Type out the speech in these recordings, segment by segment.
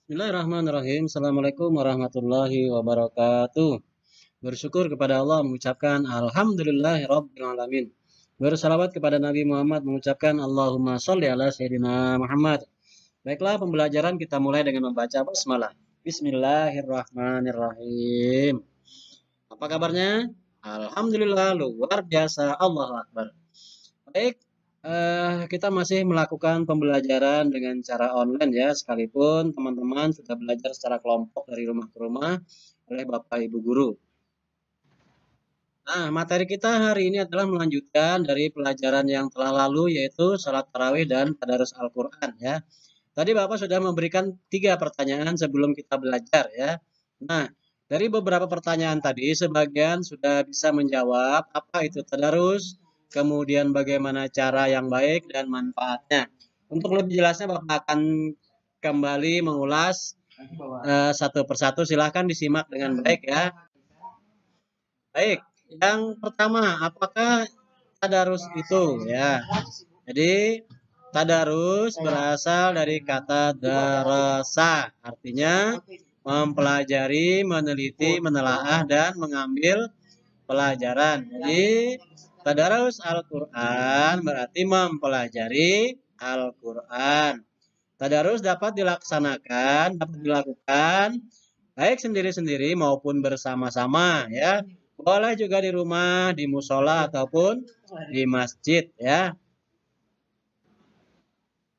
Bismillahirrahmanirrahim. Assalamualaikum warahmatullahi wabarakatuh. Bersyukur kepada Allah mengucapkan Alhamdulillahirabbil alamin. Bersalawat kepada Nabi Muhammad mengucapkan Allahumma sholli ala Sayyidina Muhammad. Baiklah, pembelajaran kita mulai dengan membaca basmalah. Bismillahirrahmanirrahim. Apa kabarnya? Alhamdulillah, luar biasa. Allahu Akbar. Baik, kita masih melakukan pembelajaran dengan cara online ya, sekalipun teman-teman sudah belajar secara kelompok dari rumah ke rumah oleh Bapak Ibu guru. Nah, materi kita hari ini adalah melanjutkan dari pelajaran yang telah lalu, yaitu salat tarawih dan tadarus Al-Quran ya. Tadi Bapak sudah memberikan 3 pertanyaan sebelum kita belajar ya. Nah, dari beberapa pertanyaan tadi, sebagian sudah bisa menjawab apa itu tadarus, kemudian bagaimana cara yang baik dan manfaatnya. Untuk lebih jelasnya Bapak akan kembali mengulas satu persatu, silahkan disimak dengan baik ya. Baik, yang pertama, apakah tadarus itu ya? Jadi tadarus berasal dari kata darasa, artinya mempelajari, meneliti, menelaah dan mengambil pelajaran. Jadi tadarus Al-Qur'an berarti mempelajari Al-Qur'an. Tadarus dapat dilaksanakan, dapat dilakukan baik sendiri-sendiri maupun bersama-sama ya. Boleh juga di rumah, di musola ataupun di masjid ya.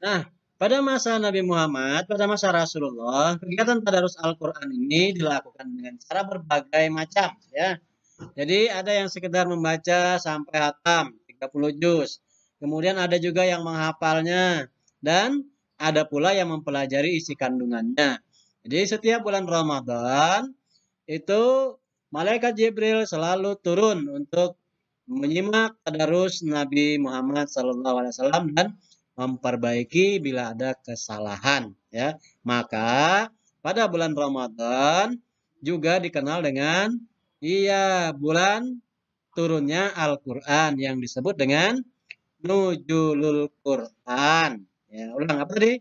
Nah, pada masa Nabi Muhammad, pada masa Rasulullah, kegiatan tadarus Al-Quran ini dilakukan dengan cara berbagai macam ya. Jadi ada yang sekedar membaca sampai hatam 30 juz. Kemudian ada juga yang menghafalnya dan ada pula yang mempelajari isi kandungannya. Jadi setiap bulan Ramadan itu malaikat Jibril selalu turun untuk menyimak tadarus Nabi Muhammad SAW dan memperbaiki bila ada kesalahan ya. Maka pada bulan Ramadan juga dikenal dengan bulan turunnya Al-Qur'an yang disebut dengan Nuzulul Quran. Ya, ulang apa tadi?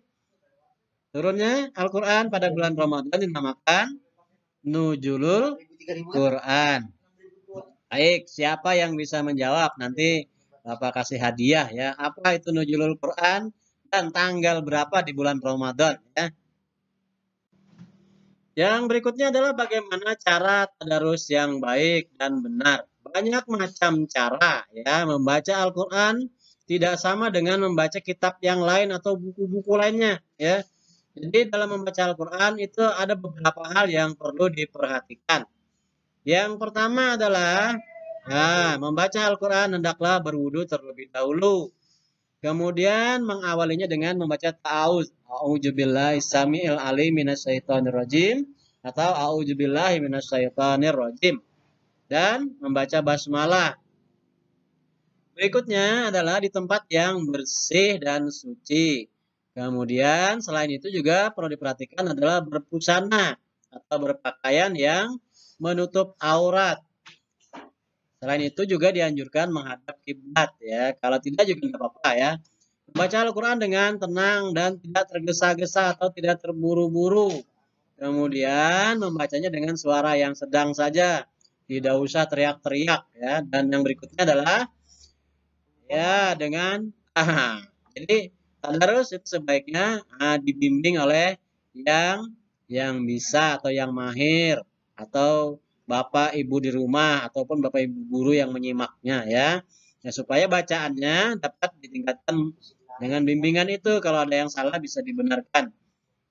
Turunnya Al-Qur'an pada bulan Ramadan dinamakan Nuzulul Quran. Baik, siapa yang bisa menjawab? Nanti Bapak kasih hadiah ya. Apa itu Nuzulul Quran dan tanggal berapa di bulan Ramadan ya? Yang berikutnya adalah bagaimana cara tadarus yang baik dan benar. Banyak macam cara ya membaca Al-Qur'an, tidak sama dengan membaca kitab yang lain atau buku-buku lainnya ya. Jadi dalam membaca Al-Qur'an itu ada beberapa hal yang perlu diperhatikan. Yang pertama adalah membaca Al-Qur'an hendaklah berwudu terlebih dahulu. Kemudian mengawalinya dengan membaca ta'awuz. A'udzubillahi samiil alim minasyaitonir rajim atau a'udzubillahi minasyaitonir rajim dan membaca basmalah. Berikutnya adalah di tempat yang bersih dan suci. Kemudian selain itu juga perlu diperhatikan adalah berbusana atau berpakaian yang menutup aurat. Selain itu juga dianjurkan menghadap kiblat ya. Kalau tidak juga tidak apa-apa ya. Membaca Al-Quran dengan tenang dan tidak tergesa-gesa atau tidak terburu-buru. Kemudian membacanya dengan suara yang sedang saja. Tidak usah teriak-teriak ya. Dan yang berikutnya adalah ya dengan jadi tadarus itu sebaiknya dibimbing oleh yang bisa atau yang mahir atau Bapak Ibu di rumah ataupun Bapak Ibu guru yang menyimaknya ya. Ya supaya bacaannya dapat ditingkatkan dengan bimbingan itu, kalau ada yang salah bisa dibenarkan.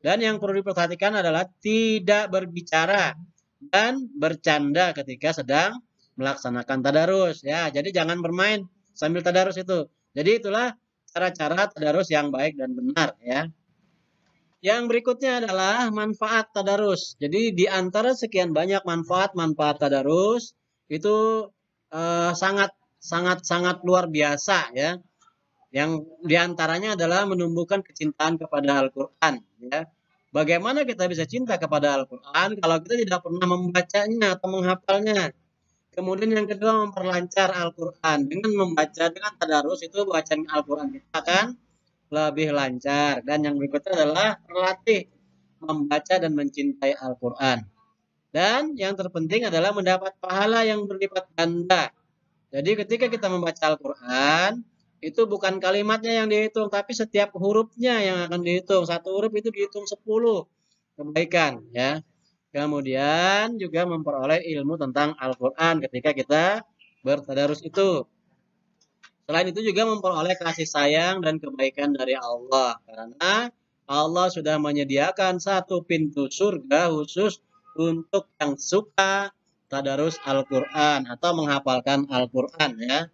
Dan yang perlu diperhatikan adalah tidak berbicara dan bercanda ketika sedang melaksanakan tadarus ya. Jadi jangan bermain sambil tadarus itu. Jadi itulah cara-cara tadarus yang baik dan benar ya. Yang berikutnya adalah manfaat tadarus. Jadi di antara sekian banyak manfaat-manfaat tadarus itu sangat sangat sangat luar biasa ya. Yang di antaranya adalah menumbuhkan kecintaan kepada Al-Qur'an ya. Bagaimana kita bisa cinta kepada Al-Qur'an kalau kita tidak pernah membacanya atau menghafalnya? Kemudian yang kedua memperlancar Al-Qur'an. Dengan membaca dengan tadarus itu bacaan Al-Qur'an kita akan lebih lancar. Dan yang berikutnya adalah berlatih membaca dan mencintai Al-Quran. Dan yang terpenting adalah mendapat pahala yang berlipat ganda. Jadi ketika kita membaca Al-Quran, itu bukan kalimatnya yang dihitung, tapi setiap hurufnya yang akan dihitung. Satu huruf itu dihitung 10 kebaikan, ya. Kemudian juga memperoleh ilmu tentang Al-Quran ketika kita bertadarus itu. Selain itu juga memperoleh kasih sayang dan kebaikan dari Allah. Karena Allah sudah menyediakan satu pintu surga khusus untuk yang suka tadarus Al-Quran atau menghafalkan Al-Quran, ya.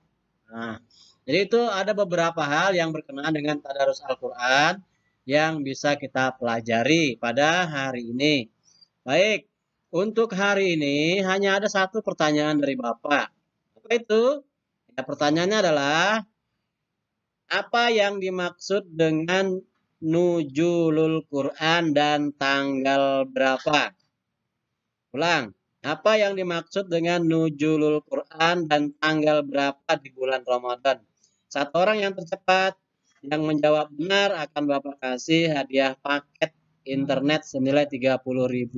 Nah, jadi itu ada beberapa hal yang berkenaan dengan tadarus Al-Quran yang bisa kita pelajari pada hari ini. Baik, untuk hari ini hanya ada satu pertanyaan dari Bapak. Apa itu? Ya, pertanyaannya adalah, apa yang dimaksud dengan nuzulul Quran dan tanggal berapa? Ulang, apa yang dimaksud dengan nuzulul Quran dan tanggal berapa di bulan Ramadan? Satu orang yang tercepat yang menjawab benar akan Bapak kasih hadiah paket internet senilai Rp30.000.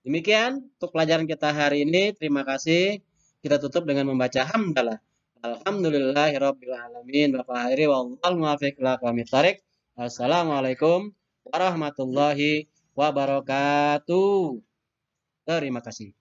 Demikian untuk pelajaran kita hari ini. Terima kasih. Kita tutup dengan membaca hamdalah. Alhamdulillahirabbil alamin. Bapak akhiri wallahul muwaffiq ila aqwamit thariq. Assalamualaikum warahmatullahi wabarakatuh. Terima kasih.